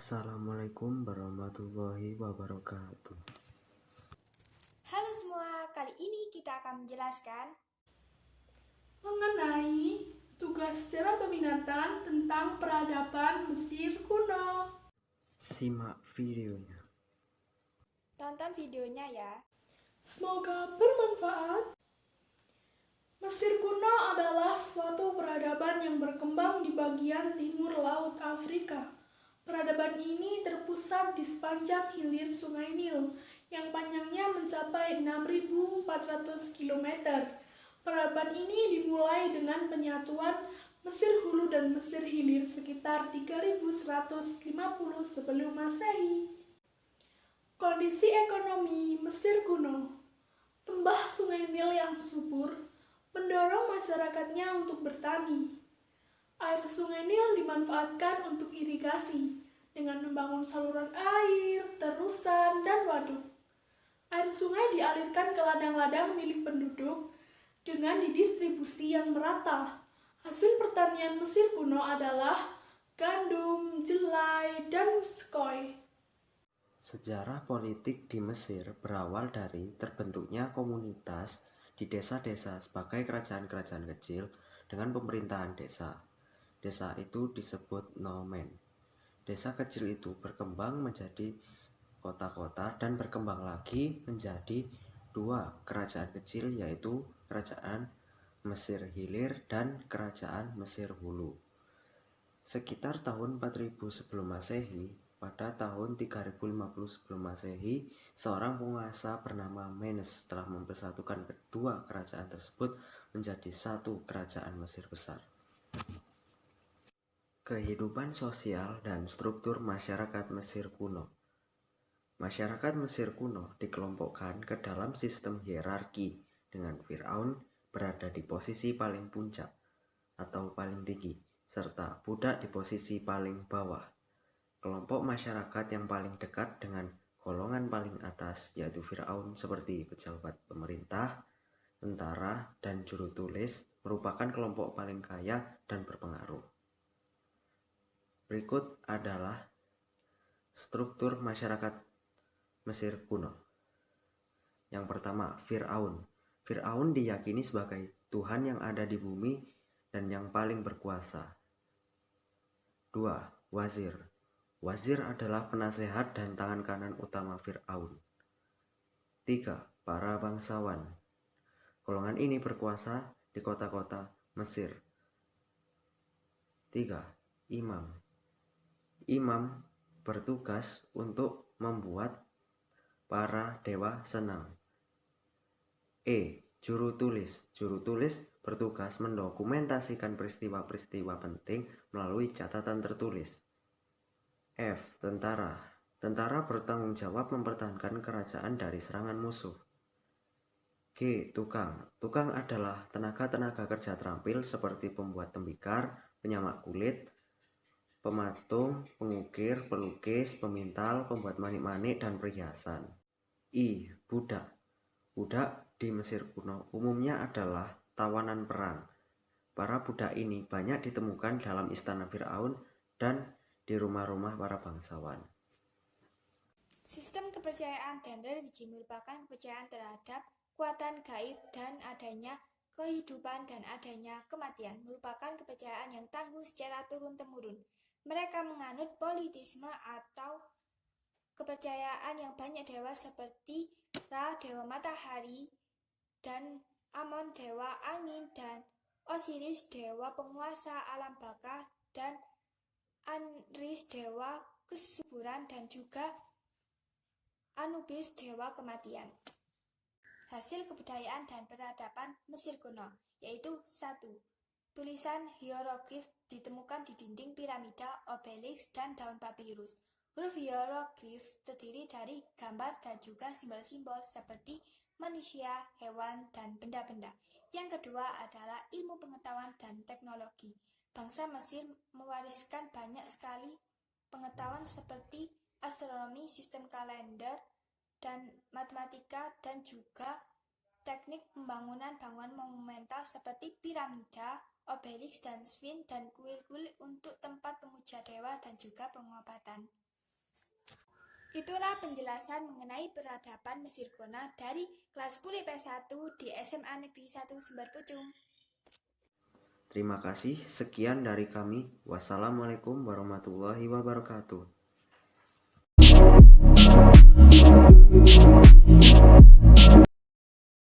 Assalamualaikum warahmatullahi wabarakatuh. Halo semua, kali ini kita akan menjelaskan mengenai tugas secara peminatan tentang peradaban Mesir kuno. Simak videonya. tonton videonya ya. Semoga bermanfaat. Mesir kuno adalah suatu peradaban yang berkembang di bagian timur Laut Afrika. Peradaban ini terpusat di sepanjang hilir Sungai Nil yang panjangnya mencapai 6.400 km. Peradaban ini dimulai dengan penyatuan Mesir Hulu dan Mesir Hilir sekitar 3150 sebelum Masehi. Kondisi ekonomi Mesir kuno. Lembah Sungai Nil yang subur mendorong masyarakatnya untuk bertani. Air Sungai Nil dimanfaatkan untuk irigasi dengan membangun saluran air, terusan, dan waduk. Air sungai dialirkan ke ladang-ladang milik penduduk dengan didistribusi yang merata. Hasil pertanian Mesir kuno adalah gandum, jelai, dan sekoi. Sejarah politik di Mesir berawal dari terbentuknya komunitas di desa-desa sebagai kerajaan-kerajaan kecil dengan pemerintahan desa. Desa itu disebut nomen. Desa kecil itu berkembang menjadi kota-kota dan berkembang lagi menjadi dua kerajaan kecil, yaitu Kerajaan Mesir Hilir dan Kerajaan Mesir Hulu. Sekitar tahun 4000 sebelum Masehi, pada tahun 3050 sebelum Masehi, seorang penguasa bernama Menes telah mempersatukan kedua kerajaan tersebut menjadi satu kerajaan Mesir besar. Kehidupan sosial dan struktur masyarakat Mesir kuno. Masyarakat Mesir kuno dikelompokkan ke dalam sistem hierarki dengan Firaun berada di posisi paling puncak atau paling tinggi, serta budak di posisi paling bawah. Kelompok masyarakat yang paling dekat dengan golongan paling atas yaitu Firaun seperti pejabat pemerintah, tentara, dan juru tulis merupakan kelompok paling kaya dan berpengaruh. Berikut adalah struktur masyarakat Mesir kuno. Yang pertama, Firaun. Firaun diyakini sebagai Tuhan yang ada di bumi dan yang paling berkuasa. 2. Wazir. Wazir adalah penasehat dan tangan kanan utama Firaun. 3. Para bangsawan. Golongan ini berkuasa di kota-kota Mesir. 3. Imam. Imam bertugas untuk membuat para dewa senang. Juru tulis. Juru tulis bertugas mendokumentasikan peristiwa-peristiwa penting melalui catatan tertulis. Tentara. Tentara bertanggung jawab mempertahankan kerajaan dari serangan musuh. Tukang. Tukang adalah tenaga-tenaga kerja terampil seperti pembuat tembikar, penyamak kulit, pematung, pengukir, pelukis, pemintal, pembuat manik-manik, dan perhiasan. Budak. Budak di Mesir kuno umumnya adalah tawanan perang. Para budak ini banyak ditemukan dalam istana Firaun dan di rumah-rumah para bangsawan. Sistem kepercayaan dan religi merupakan kepercayaan terhadap kekuatan gaib dan adanya kehidupan dan adanya kematian, merupakan kepercayaan yang tangguh secara turun-temurun. Mereka menganut politisme atau kepercayaan yang banyak dewa seperti Ra, dewa matahari, dan Amon, dewa angin, dan Osiris, dewa penguasa alam baka, dan Anris, dewa kesuburan, dan juga Anubis, dewa kematian. Hasil kebudayaan dan peradaban Mesir kuno, yaitu 1. Tulisan hieroglif ditemukan di dinding piramida, obelisk, dan daun papirus. Huruf hieroglif terdiri dari gambar dan juga simbol-simbol seperti manusia, hewan, dan benda-benda. Yang kedua adalah ilmu pengetahuan dan teknologi. Bangsa Mesir mewariskan banyak sekali pengetahuan seperti astronomi, sistem kalender, dan matematika, dan juga teknik pembangunan bangunan monumental seperti piramida, obelisk, dan sphinx, dan kuil-kuil untuk tempat pemuja dewa dan juga pengobatan. Itulah penjelasan mengenai peradaban Mesir kuno dari kelas 10 IPS 1 di SMA Negeri 1 Sumber Pucung. Terima kasih, sekian dari kami. Wassalamualaikum warahmatullahi wabarakatuh.